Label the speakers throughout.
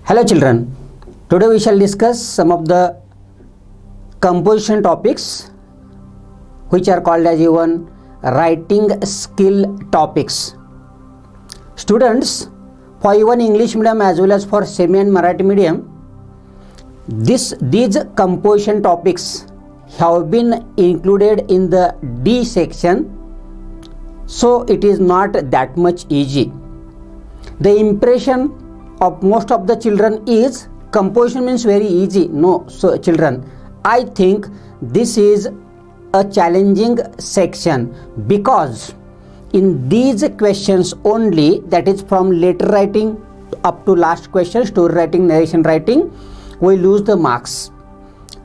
Speaker 1: Hello children, today we shall discuss some of the composition topics which are called as even writing skill topics. Students, for even English medium as well as for semi and Marathi medium, these composition topics have been included in the D section, so it is not that much easy. The impression of most of the children is composition means very easy. No, so children, I think this is a challenging section because in these questions only, that is from letter writing up to last question, story writing, narration writing, we lose the marks.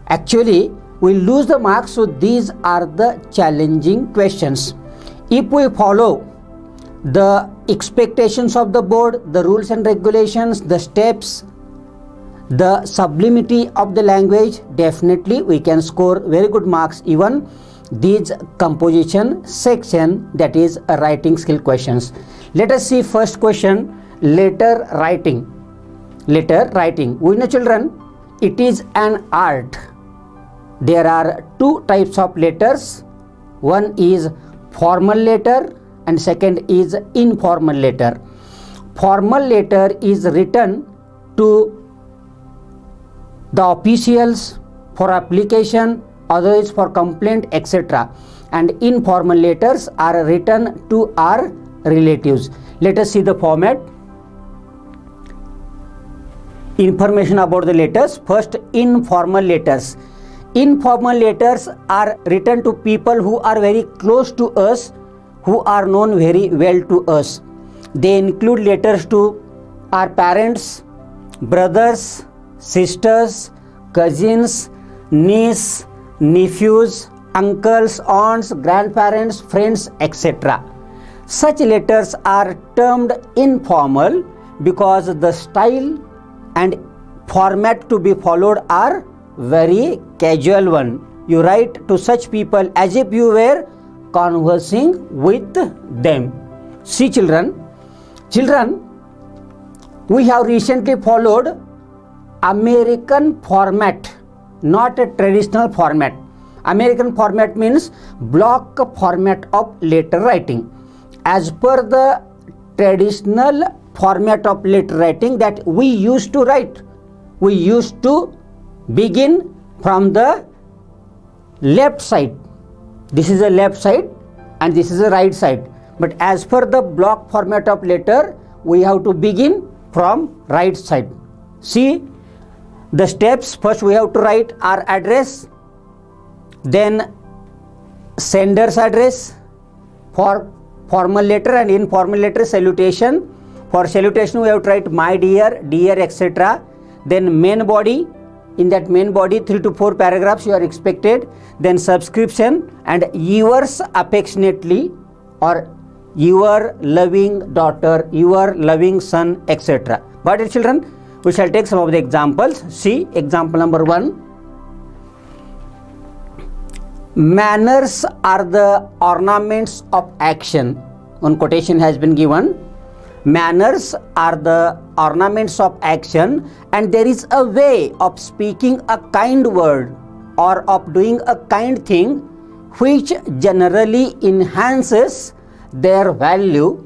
Speaker 1: Actually, we lose the marks, so these are the challenging questions. If we follow the expectations of the board, the rules and regulations, the steps, the sublimity of the language, definitely we can score very good marks even these composition section, that is writing skill questions. Let us see first question, letter writing. Letter writing, we know children, it is an art. There are two types of letters. One is formal letter and second is informal letter. Formal letter is written to the officials for application, otherwise for complaint, etc. And informal letters are written to our relatives. Let us see the format. Information about the letters. First, informal letters. Informal letters are written to people who are very close to us, who are known very well to us. They include letters to our parents, brothers, sisters, cousins, niece, nephews, uncles, aunts, grandparents, friends, etc. Such letters are termed informal because the style and format to be followed are very casual one. You write to such people as if you were conversing with them. See children, we have recently followed American format, not a traditional format. American format means block format of letter writing. As per the traditional format of letter writing that we used to write, we used to begin from the left side. This is the left side and this is the right side. But as per the block format of letter, we have to begin from right side. See the steps. First we have to write our address, then sender's address. For formal letter and informal letter, salutation. For salutation we have to write my dear, dear, etc. Then main body. In that main body 3 to 4 paragraphs you are expected. Then subscription and yours affectionately or your loving daughter, your loving son, etc. But children, we shall take some of the examples. See example number 1. Manners are the ornaments of action. One quotation has been given. Manners are the ornaments of action, and there is a way of speaking a kind word or of doing a kind thing which generally enhances their value.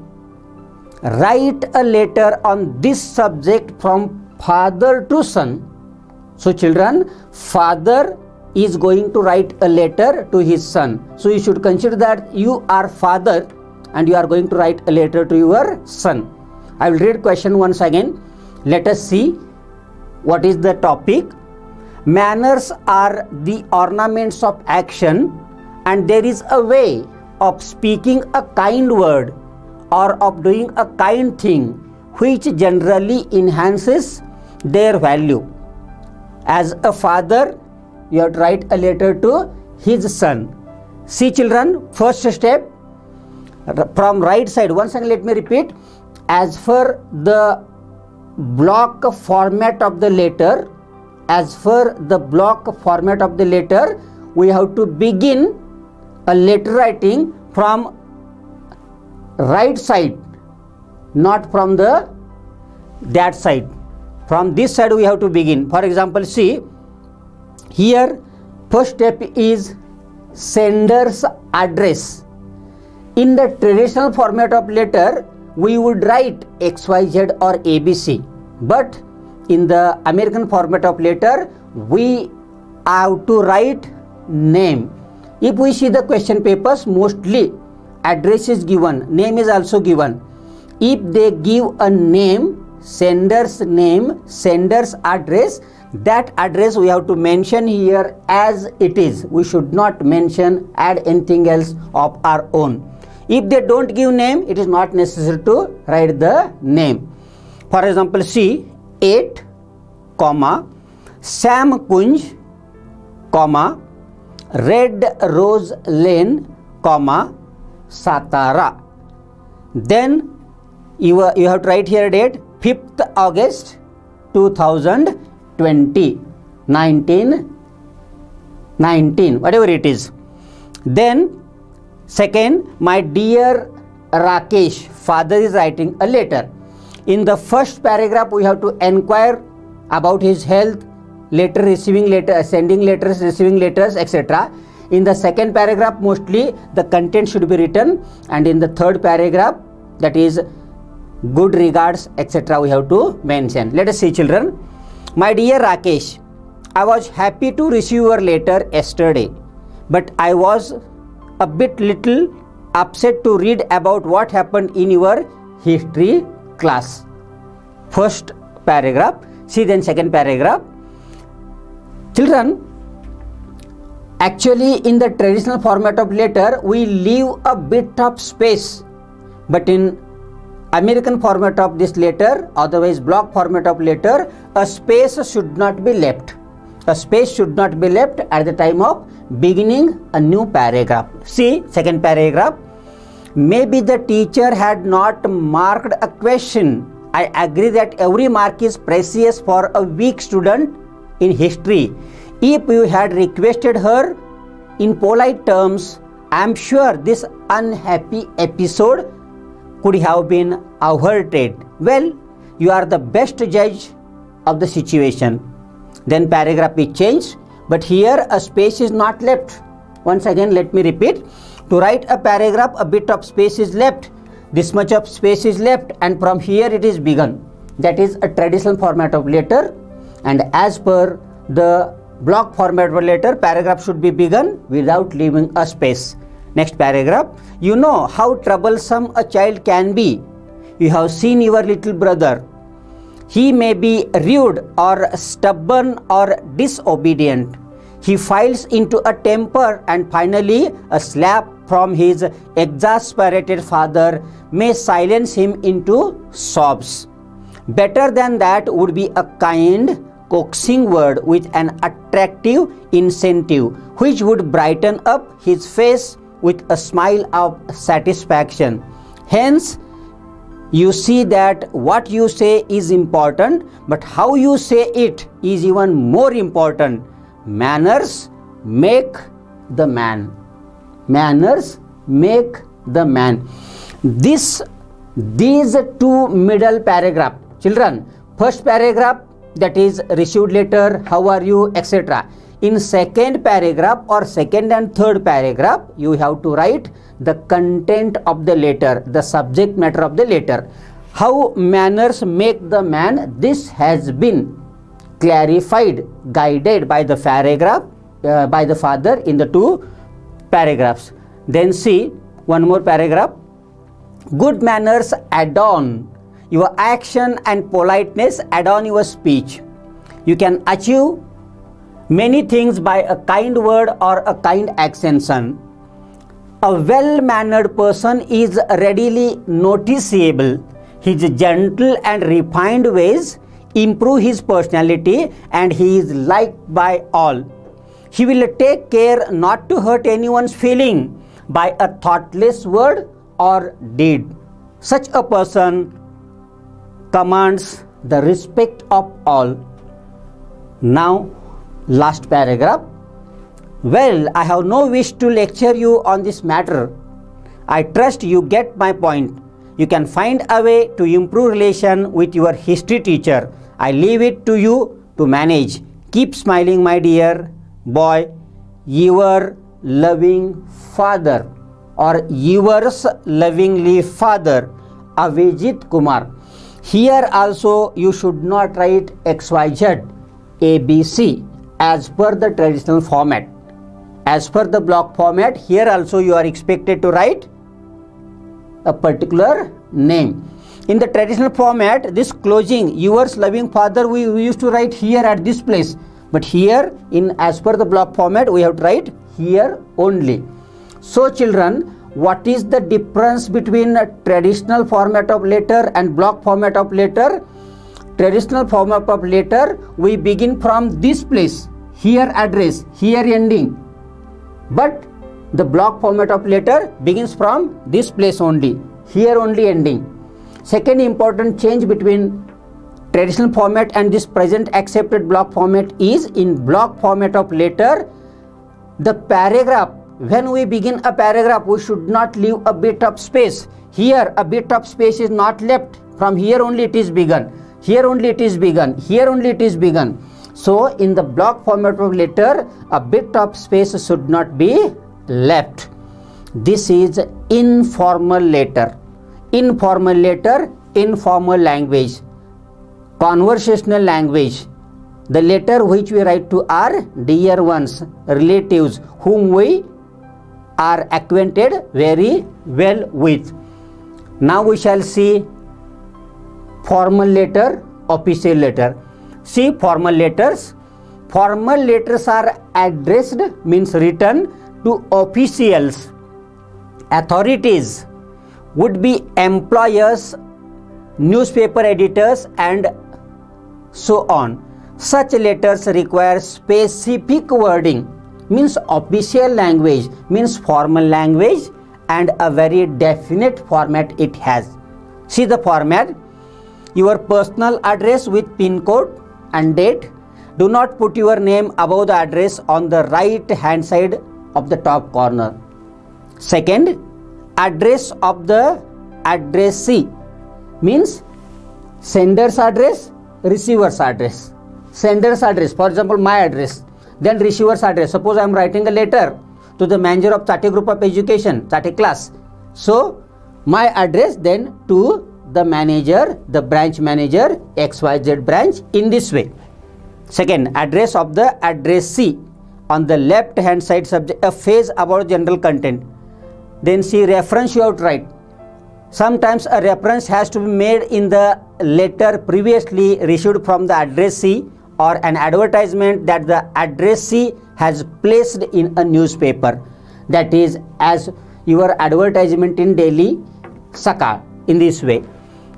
Speaker 1: Write a letter on this subject from father to son. So children, father is going to write a letter to his son. So you should consider that you are father and you are going to write a letter to your son. I will read question once again. Let us see what is the topic. Manners are the ornaments of action, and there is a way of speaking a kind word or of doing a kind thing which generally enhances their value. As a father, you have to write a letter to his son. See children, first step from right side. Once again let me repeat. As per the block format of the letter, we have to begin a letter writing from right side, not from the that side. From this side we have to begin. For example, see here, first step is sender's address. In the traditional format of letter, we would write XYZ or ABC, but in the American format of letter, we have to write name. If we see the question papers, mostly address is given, name is also given. If they give a name, sender's address, that address we have to mention here as it is. We should not mention, add anything else of our own. If they don't give name, it is not necessary to write the name. For example, see 8, Sam Kunj, Red Rose Lane, Satara. Then you have to write here date 5th August 2020, 19, whatever it is. Then second, my dear Rakesh, father is writing a letter. In the first paragraph, we have to inquire about his health, letter receiving letter, sending letters, receiving letters, etc. In the second paragraph, mostly the content should be written, and in the third paragraph, that is good regards, etc. we have to mention. Let us see, children. My dear Rakesh, I was happy to receive your letter yesterday, but I was a little upset to read about what happened in your history class. First paragraph. See then second paragraph. Children, actually in the traditional format of letter, we leave a bit of space, but in American format of this letter, otherwise block format of letter, a space should not be left. A space should not be left at the time of beginning a new paragraph. See second paragraph. Maybe the teacher had not marked a question. I agree that every mark is precious for a weak student in history. If you had requested her in polite terms, I am sure this unhappy episode could have been averted. Well, you are the best judge of the situation. Then paragraph is changed, but here a space is not left. Once again, let me repeat. To write a paragraph, a bit of space is left. This much of space is left, and from here it is begun. That is a traditional format of letter, and as per the block format of letter, paragraph should be begun without leaving a space. Next paragraph. You know how troublesome a child can be. You have seen your little brother. He may be rude or stubborn or disobedient. He files into a temper, and finally a slap from his exasperated father may silence him into sobs. Better than that would be a kind, coaxing word with an attractive incentive, which would brighten up his face with a smile of satisfaction. Hence, you see that what you say is important, but how you say it is even more important. Manners make the man. Manners make the man. These two middle paragraph, children, first paragraph, that is received letter, how are you, etc. In second paragraph or second and third paragraph, you have to write the content of the letter, the subject matter of the letter. How manners make the man, this has been clarified, guided by the paragraph, by the father in the two paragraphs. Then see one more paragraph. Good manners adorn your action, and politeness adorn your speech. You can achieve many things by a kind word or a kind accession. A well-mannered person is readily noticeable. His gentle and refined ways improve his personality, and he is liked by all. He will take care not to hurt anyone's feeling by a thoughtless word or deed. Such a person commands the respect of all. Now, last paragraph. Well, I have no wish to lecture you on this matter. I trust you get my point. You can find a way to improve relation with your history teacher. I leave it to you to manage. Keep smiling, my dear boy. Your loving father, or yours lovingly father, Avijit Kumar. Here also you should not write XYZ, ABC as per the traditional format. As per the block format, here also you are expected to write a particular name. In the traditional format, this closing, yours loving father, we used to write here at this place. But here, in as per the block format, we have to write here only. So children, what is the difference between a traditional format of letter and block format of letter? Traditional format of letter, we begin from this place, here address, here ending. But the block format of letter begins from this place only, here only ending. Second important change between traditional format and this present accepted block format is, in block format of letter, the paragraph, when we begin a paragraph, we should not leave a bit of space. Here a bit of space is not left. From here only it is begun. Here only it is begun. Here only it is begun. So in the block format of letter, a bit of space should not be left. This is informal letter. Informal letter, informal language, conversational language. The letter which we write to our dear ones, relatives, whom we are acquainted very well with. Now we shall see formal letter, official letter. See formal letters. Formal letters are addressed, means written to officials, authorities, would be employers, newspaper editors, and so on. Such letters require specific wording, means official language, means formal language, and a very definite format it has. See the format. Your personal address with pin code and date. Do not put your name above the address on the right hand side of the top corner. Second, address of the addressee, means sender's address, receiver's address. Sender's address, for example, my address. Then receiver's address. Suppose I am writing a letter to the manager of Chate Group of Education, Chate class. So my address then to the manager, the branch manager, XYZ branch, in this way. Second, address of the addressee. On the left hand side subject, a phrase about general content. Then see reference you have to write. Sometimes a reference has to be made in the letter previously received from the addressee, or an advertisement that the addressee has placed in a newspaper. That is as your advertisement in Delhi Sakal, in this way.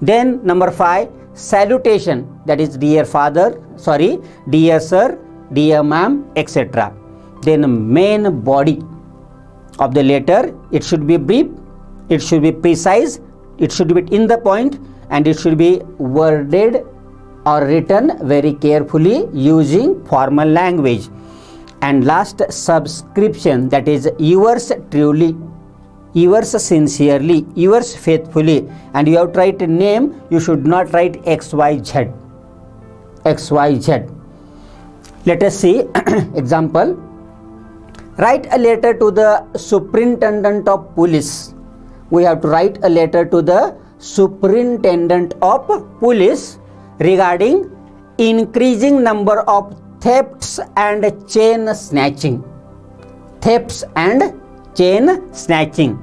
Speaker 1: Then number 5, salutation, that is dear father, dear sir, dear ma'am, etc. Then main body of the letter, it should be brief, it should be precise, it should be in the point, and it should be worded or written very carefully using formal language. And last, subscription, that is yours truly, yours sincerely, yours faithfully. And you have to write a name, you should not write XYZ. XYZ. Let us see example. Write a letter to the superintendent of police. We have to write a letter to the superintendent of police regarding increasing number of thefts and chain snatching. Thefts and chain snatching.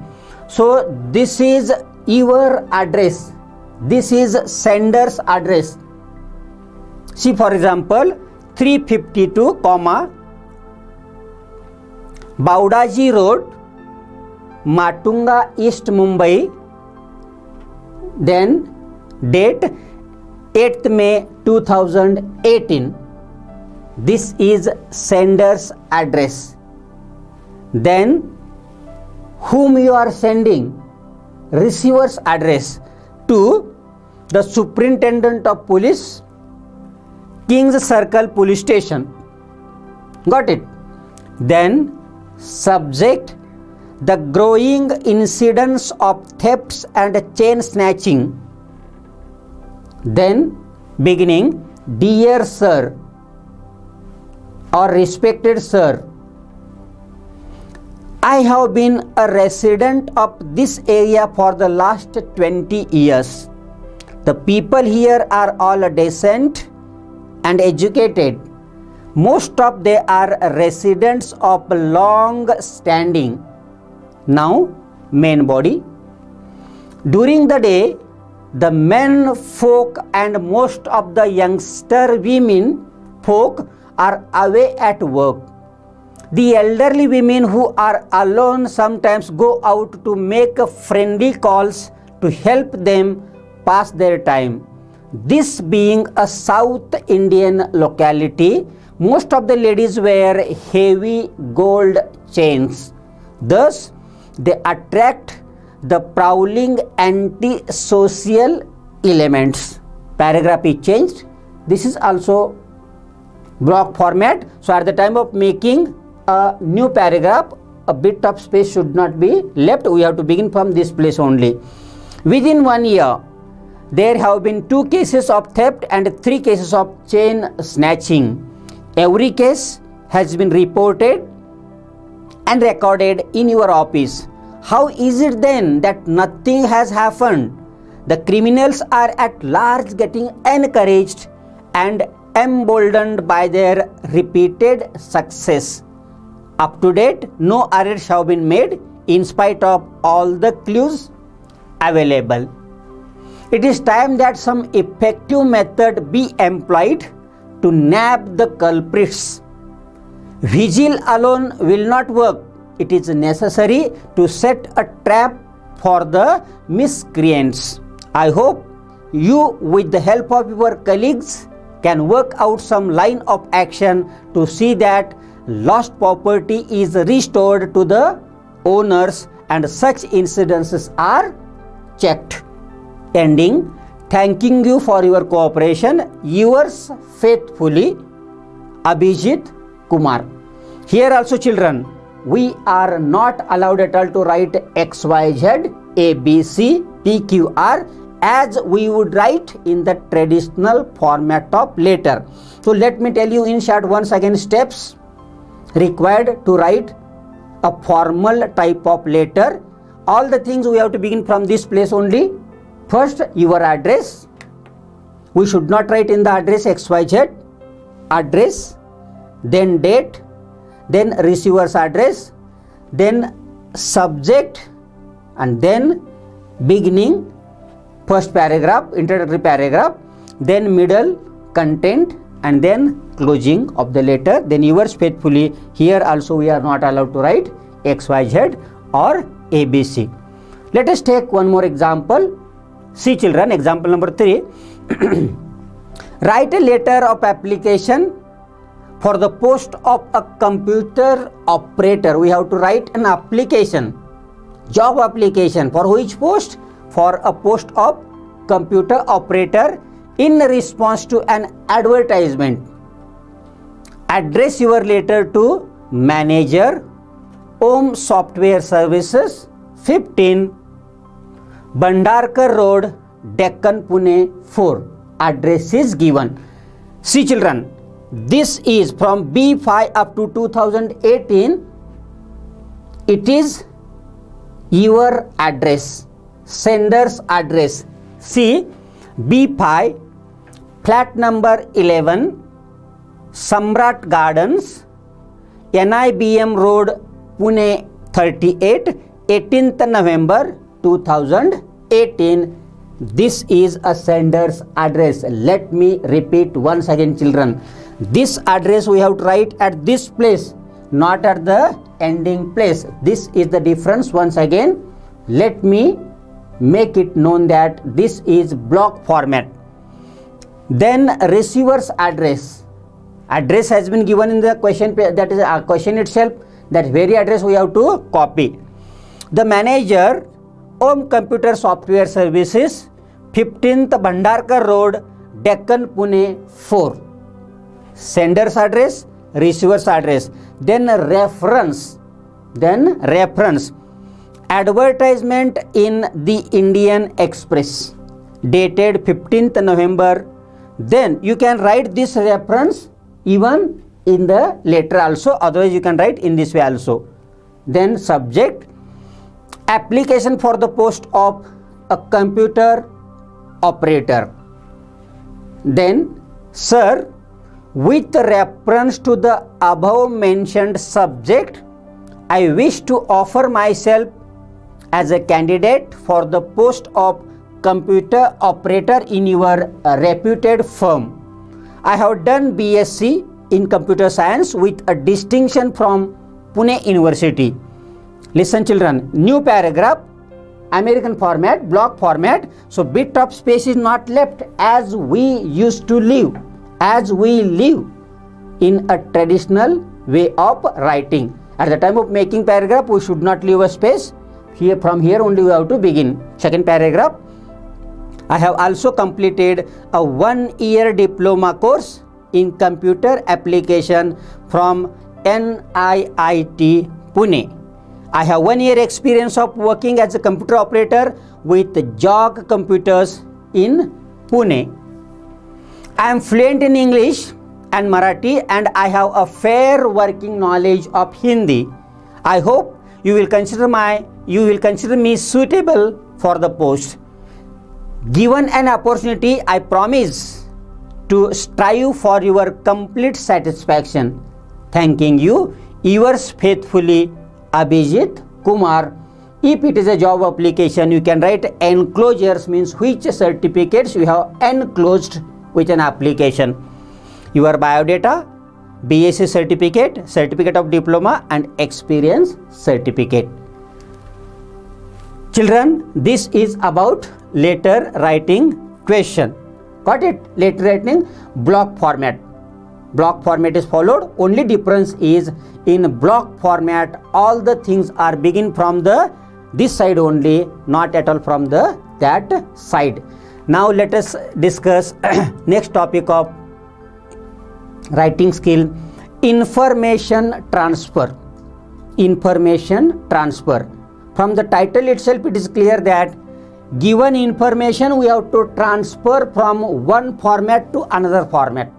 Speaker 1: So this is your address. This is sender's address. See for example, 352, Baudaji Road, Matunga, East Mumbai. Then date 8th May 2018. This is sender's address. Then whom you are sending, receiver's address, to the superintendent of police, King's Circle Police Station. Got it? Then subject, the growing incidence of thefts and chain snatching. Then beginning, Dear sir or respected sir, I have been a resident of this area for the last 20 years. The people here are all decent and educated. Most of them are residents of long standing. Now, main body. During the day, the men folk and most of the youngster women folk are away at work. The elderly women who are alone sometimes go out to make friendly calls to help them pass their time. This being a South Indian locality, most of the ladies wear heavy gold chains. Thus, they attract the prowling anti-social elements. Paragraph is changed. This is also block format. So at the time of making a new paragraph, a bit of space should not be left. We have to begin from this place only. Within 1 year, there have been 2 cases of theft and 3 cases of chain snatching. Every case has been reported and recorded in your office. How is it then that nothing has happened? The criminals are at large getting encouraged and emboldened by their repeated success. Up to date, no arrests have been made in spite of all the clues available. It is time that some effective method be employed to nab the culprits. Vigil alone will not work. It is necessary to set a trap for the miscreants. I hope you, with the help of your colleagues, can work out some line of action to see that lost property is restored to the owners and such incidences are checked. Ending. Thanking you for your cooperation. Yours faithfully, Abhijit Kumar. Here also, children, we are not allowed at all to write XYZ, ABC, PQR as we would write in the traditional format of letter. So let me tell you in short once again steps required to write a formal type of letter. All the things we have to begin from this place only. First, your address. We should not write in the address XYZ, address, then date, then receiver's address, then subject, and then beginning, first paragraph, introductory paragraph, then middle, content, and then closing of the letter. Then yours faithfully. Here also we are not allowed to write XYZ or ABC. Let us take one more example. See children, example number 3. Write a letter of application for the post of a computer operator. We have to write an application, job application. For which post? For a post of computer operator in response to an advertisement. Address your letter to manager, Om Software Services, 15 Bhandarkar Road, Deccan, Pune 4. Address is given. See children, this is from B5 up to 2018. It is your address, sender's address. See, B5, flat number 11, Samrat Gardens, NIBM Road, Pune 38, 18th November 2018. This is a sender's address. Let me repeat once again children. This address we have to write at this place, not at the ending place. This is the difference. Once again, let me make it known that this is block format. Then receiver's address. Address has been given in the question, that is a question itself. That very address we have to copy. The manager, Om Computer Software Services, 15th Bhandarkar Road, Deccan, Pune 4. Sender's address, receiver's address. Then reference. Advertisement in the Indian Express, dated 15th November Then you can write this reference even in the letter also, otherwise you can write in this way also. Then subject, application for the post of a computer operator. Then, sir, with reference to the above mentioned subject, I wish to offer myself as a candidate for the post of computer operator in your reputed firm. I have done BSc in computer science with a distinction from Pune University. Listen children, new paragraph, American format, block format. So bit of space is not left as we used to live, as we live in a traditional way of writing. At the time of making paragraph, we should not leave a space. Here, from here only we have to begin. Second paragraph, I have also completed a 1-year diploma course in computer application from NIIT Pune. I have 1-year experience of working as a computer operator with Jog Computers in Pune. I am fluent in English and Marathi, and I have a fair working knowledge of Hindi. I hope you will consider me suitable for the post. Given an opportunity, I promise to strive for your complete satisfaction. Thanking you, yours faithfully, Abhijit Kumar. If it is a job application, you can write enclosures, means which certificates you have enclosed with an application. Your biodata, BSc certificate, certificate of diploma, and experience certificate. Children, this is about letter writing question. Got it? Letter writing block format. Block format is followed. Only difference is in block format all the things are begin from the this side only, not at all from the that side. Now let us discuss next topic of writing skill, information transfer. Information transfer. From the title itself it is clear that given information we have to transfer from one format to another format.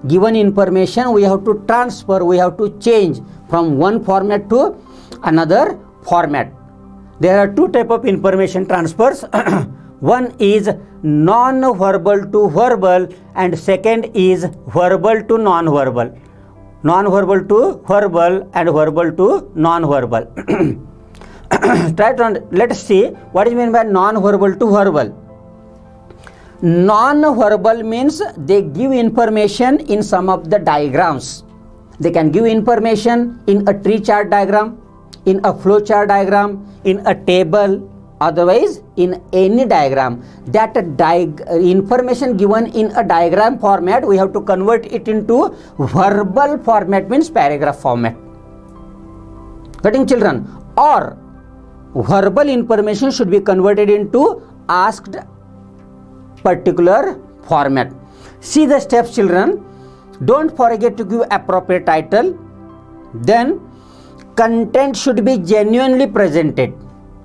Speaker 1: Given information we have to transfer, we have to change from one format to another format. There are two types of information transfers. One is non-verbal to verbal and second is verbal to non-verbal. Non-verbal to verbal and verbal to non-verbal. Let us see what is meant by non-verbal to verbal. Non-verbal means they give information in some of the diagrams. They can give information in a tree chart diagram, in a flow chart diagram, in a table, otherwise in any diagram. That information given in a diagram format, we have to convert it into verbal format, means paragraph format. Getting children? Or verbal information should be converted into asked particular format. See the steps children. Don't forget to give appropriate title. Then content should be genuinely presented.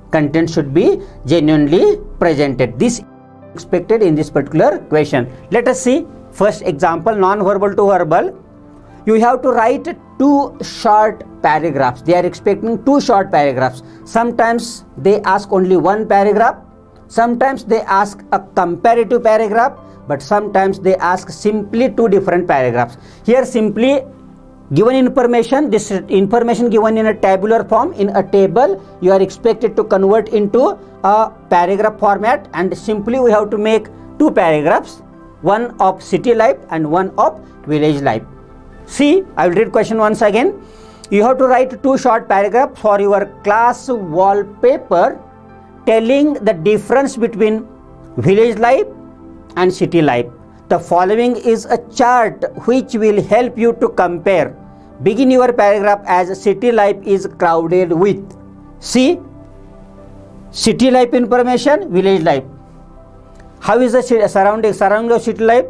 Speaker 1: Content should be genuinely presented. This is expected in this particular question. Let us see first example, non-verbal to verbal. You have to write 2 short paragraphs. They are expecting 2 short paragraphs. Sometimes they ask only 1 paragraph. Sometimes they ask a comparative paragraph, but sometimes they ask simply 2 different paragraphs. Here simply given information, this information given in a tabular form, in a table, you are expected to convert into a paragraph format, and simply we have to make 2 paragraphs, one of city life and one of village life. See, I will read question once again. You have to write 2 short paragraphs for your class wallpaper telling the difference between village life and city life. The following is a chart which will help you to compare. Begin your paragraph as city life is crowded with. See, city life information, village life. How is the surrounding of city life?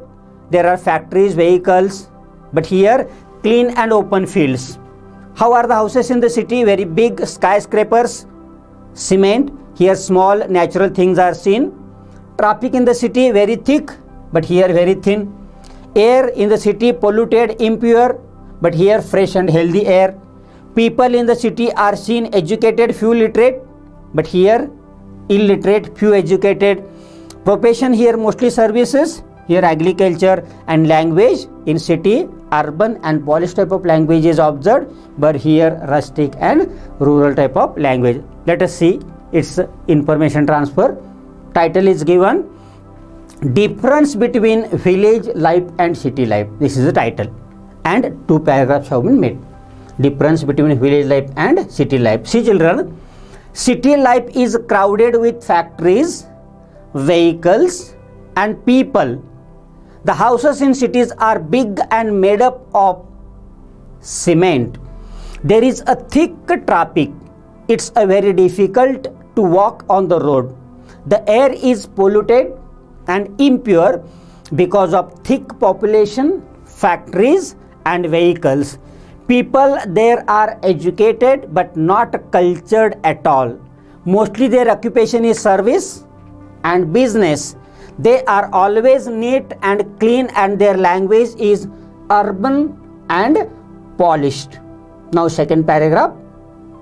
Speaker 1: There are factories, vehicles, but here clean and open fields. How are the houses in the city? Very big skyscrapers, cement. Here small natural things are seen. Traffic in the city very thick, but here very thin. Air in the city polluted, impure, but here fresh and healthy air. People in the city are seen educated, few literate, but here illiterate, few educated. Profession here mostly services, here agriculture. And language in city urban and polished type of language is observed, but here rustic and rural type of language. Let us see its information transfer. Title is given, difference between village life and city life. This is the title, and 2 paragraphs have been made. Difference between village life and city life. See children, city life is crowded with factories, vehicles and people. The houses in cities are big and made up of cement. There is a thick traffic. It's a very difficult to walk on the road. The air is polluted and impure because of thick population, factories and vehicles. People there are educated but not cultured at all. Mostly their occupation is service and business. They are always neat and clean, and their language is urban and polished. Now second paragraph,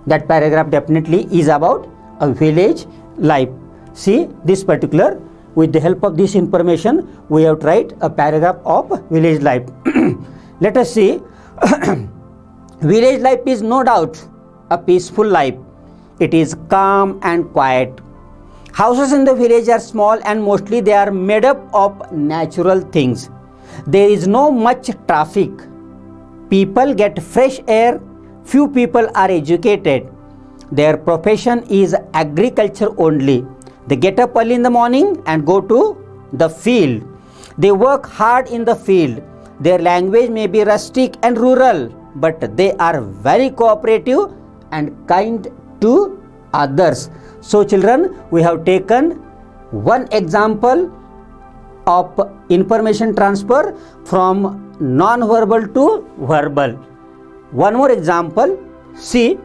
Speaker 1: that paragraph definitely is about a village life. See this particular, with the help of this information we have to write a paragraph of village life. Let us see. Village life is no doubt a peaceful life. It is calm and quiet. Houses in the village are small and mostly they are made up of natural things. There is no much traffic. People get fresh air. Few people are educated. Their profession is agriculture only. They get up early in the morning and go to the field. They work hard in the field. Their language may be rustic and rural, but they are very cooperative and kind to others. So children, we have taken one example of information transfer from non-verbal to verbal. One more example. See,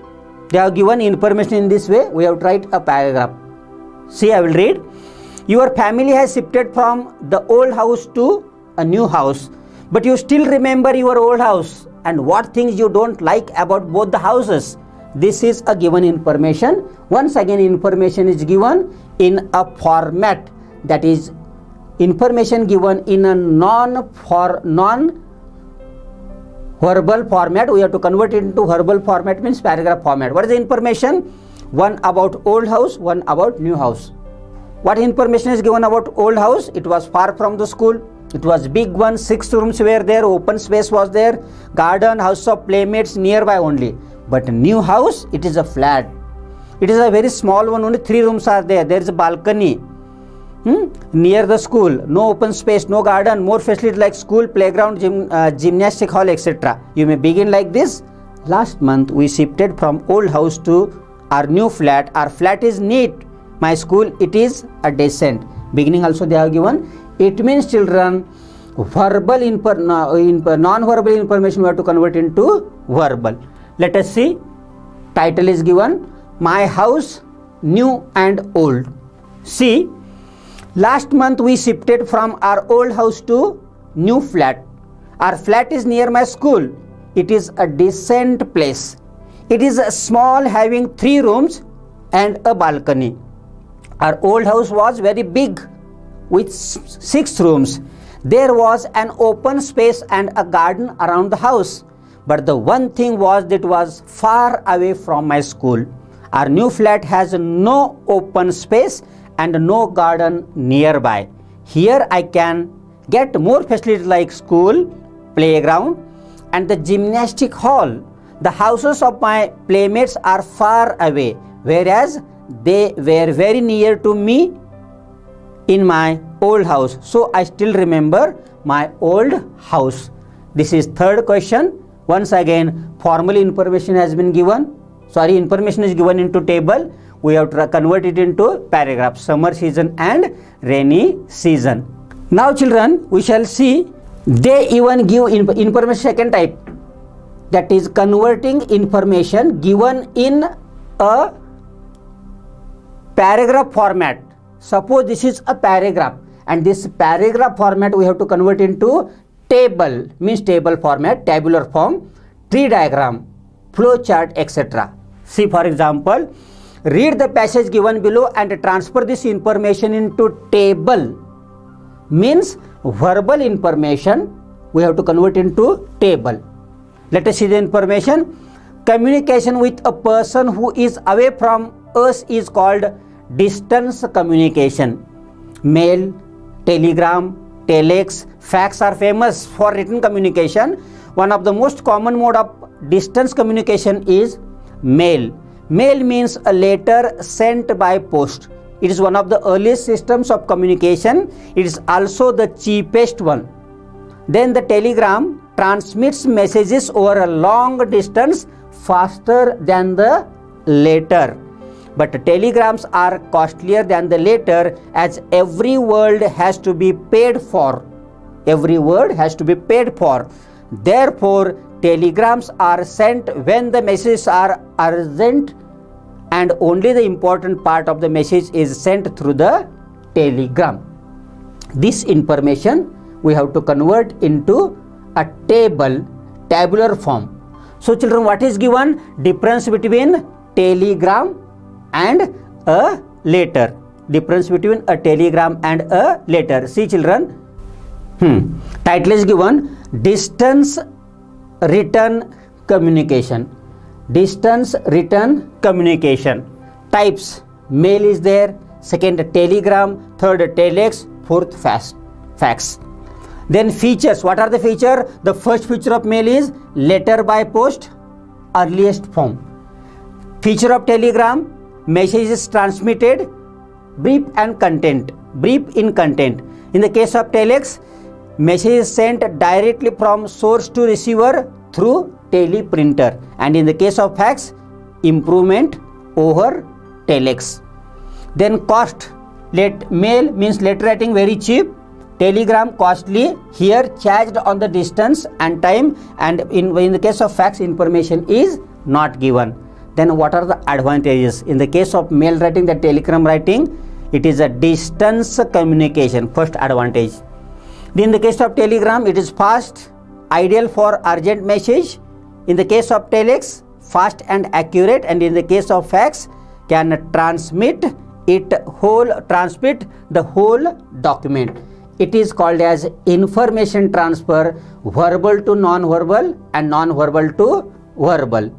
Speaker 1: they have given information in this way. We have to write a paragraph. See, I will read. Your family has shifted from the old house to a new house, but you still remember your old house and what things you don't like about both the houses. This is a given information. Once again, information is given in a format, that is information given in a non-verbal format. We have to convert it into verbal format, means paragraph format. What is the information? One about old house, one about new house. What information is given about old house? It was far from the school. It was big one. 6 rooms were there. Open space was there. Garden, house of playmates nearby only. But new house, it is a flat. It is a very small one. Only 3 rooms are there. There is a balcony near the school. No open space, no garden, more facilities like school, playground, gymnastic hall, etc. You may begin like this. Last month we shifted from old house to our new flat. Our flat is neat. My school, it is a decent. Beginning also they have given. It means children, verbal non-verbal information we have to convert into verbal. Let us see. Title is given, My House, New and Old. See, last month we shifted from our old house to new flat. Our flat is near my school. It is a decent place. It is a small, having 3 rooms and a balcony. Our old house was very big with 6 rooms. There was an open space and a garden around the house. But the one thing was that it was far away from my school. Our new flat has no open space and no garden nearby. Here I can get more facilities like school, playground and the gymnastic hall. The houses of my playmates are far away, whereas they were very near to me in my old house. So I still remember my old house. This is third question. Once again, formal information has been given. Information is given into table. We have to convert it into paragraph. Summer season and rainy season. Now children, we shall see. They even give information second type. That is converting information given in a paragraph format. Suppose this is a paragraph and this paragraph format we have to convert into table, means table format, tabular form, tree diagram, flow chart, etc. See, for example, read the passage given below and transfer this information into table, means verbal information we have to convert into table. Let us see the information. Communication with a person who is away from us is called distance communication. Mail, telegram, telex, fax are famous for written communication. One of the most common mode of distance communication is mail. Mail means a letter sent by post. It is one of the earliest systems of communication. It is also the cheapest one. Then the telegram transmits messages over a long distance faster than the letter. But telegrams are costlier than the letter, as every word has to be paid for. Every word has to be paid for. Therefore, telegrams are sent when the messages are urgent, and only the important part of the message is sent through the telegram. This information we have to convert into a table, tabular form. So children, what is given? Difference between telegram and a letter. Difference between a telegram and a letter. See children, title is given distance written communication. Distance written communication. Types: mail is there, second telegram, third telex, fourth fax. Then features. What are the features? The first feature of mail is letter by post, earliest form. Feature of telegram: message is transmitted, brief and content, brief in content. In the case of telex, message is sent directly from source to receiver through teleprinter. And in the case of fax, improvement over telex. Then cost: mail means letter writing very cheap, telegram costly. Here charged on the distance and time, and in the case of fax, information is not given. Then what are the advantages? In the case of mail writing, the telegram writing, it is a distance communication, first advantage. In the case of telegram, it is fast, ideal for urgent message. In the case of telex, fast and accurate. And in the case of fax, can transmit the whole document. It is called as information transfer, verbal to non-verbal and non-verbal to verbal.